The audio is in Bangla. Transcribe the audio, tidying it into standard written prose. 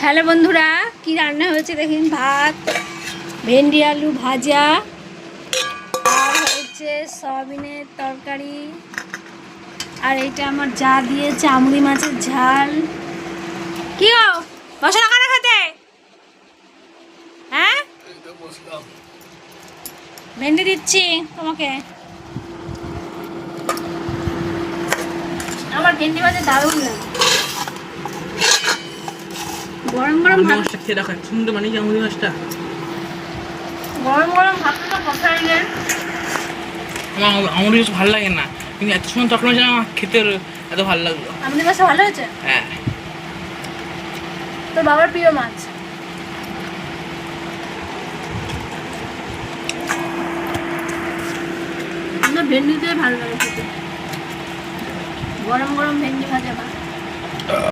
হ্যালো বন্ধুরা, কি রান্না হয়েছে দেখুন। ভাত, ভেন্ডি আলু ভাজা, আর হচ্ছে সয়াবিনের তরকারি, আর এটা আমার যা দিয়ে চামড়ি মাছের ঝাল। কি গো, বসো না কেন খেতে? হ্যাঁ, ভেন্ডি দিচ্ছি তোমাকে। আমার ভেন্ডি ভাজা দারুণ লাগে। গরম গরম মাছটা খেয়ে দেখো, সুন্দর মানে চামড়ি মাছটা। গরম গরম ভাতটা কোথায় গেল? আমার আমুরি মাছ ভালো লাগে না, কিন্তু এত সুন্দর তরকারি মাছ আমার খেতে এত ভালো লাগলো। আমুরি মাছ ভালো হয়েছে? হ্যাঁ, তোর বাবার প্রিয় মাছ। আমার ভেন্ডি দিয়ে ভালো লাগে খেতে। গরম গরম ভেন্ডি ভাজা ভাত।